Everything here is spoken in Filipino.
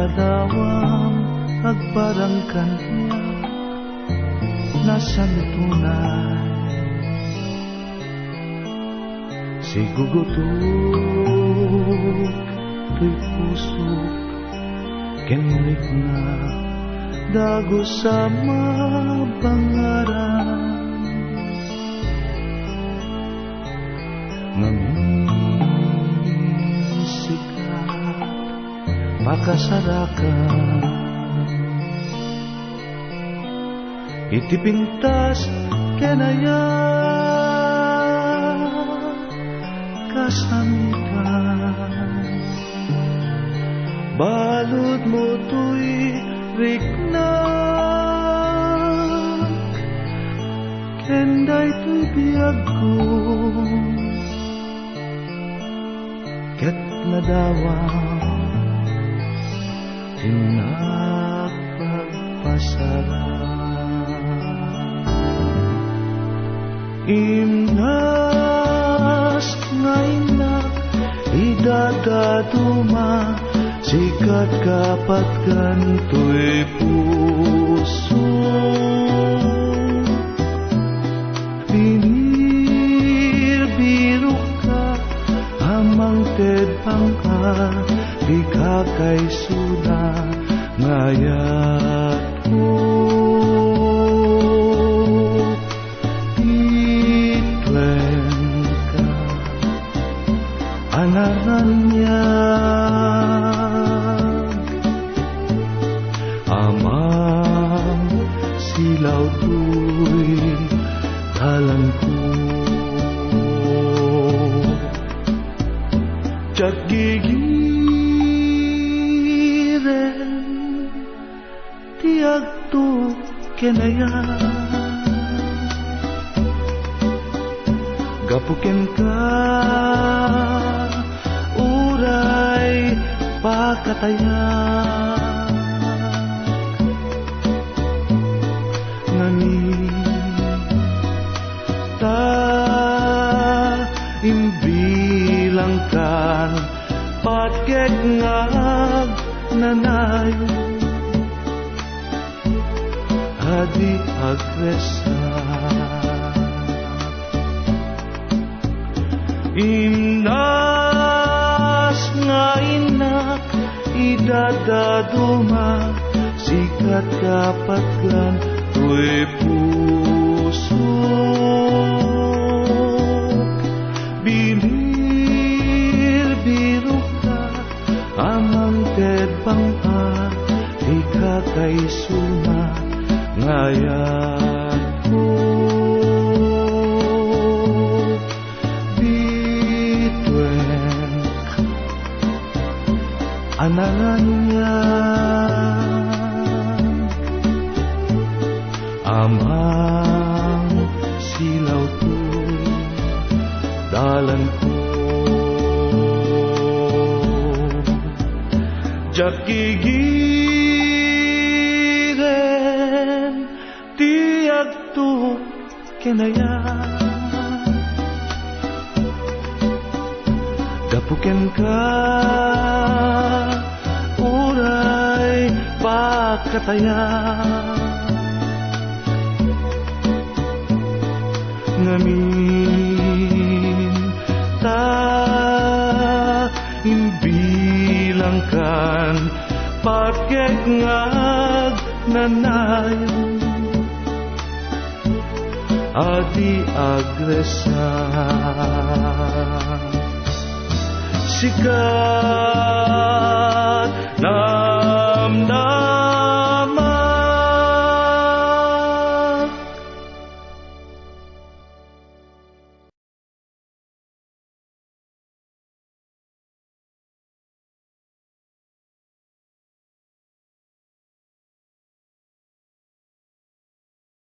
nadawang agbarangkan niya nasa tunay sigugutok to'y pusok kenlik na dago sa mabangaran ngamin sikat makasarakan itipintas kenaya kasamitan balud mo to'y rikna kenday to'y biyag ko ket nadawang tinapagpasaran imnas nga inak idadaduma sikat kapat ganto'y puso binibiro ka amang tedpang ka di ka kay suda ngayat mo itwen ka anaran niya amang silaw to'y talan ko tiyat gigiren tiyag to kenaya gapuken ka uray pakataya imbilangkan patkek ngag nanay hadi agresa imnas nga inak idadaduma sikat kapatgan to'y puso binibiro ka amang tedpang ka ika kay suma ngayat ko bitwen anangan niya amang silaw to'y dalan ko jak gigiren tiyag to kenaya gapuken ka uray pakataya ngamin ta imbilangkan patkek ngag nanayon adi agresa sikat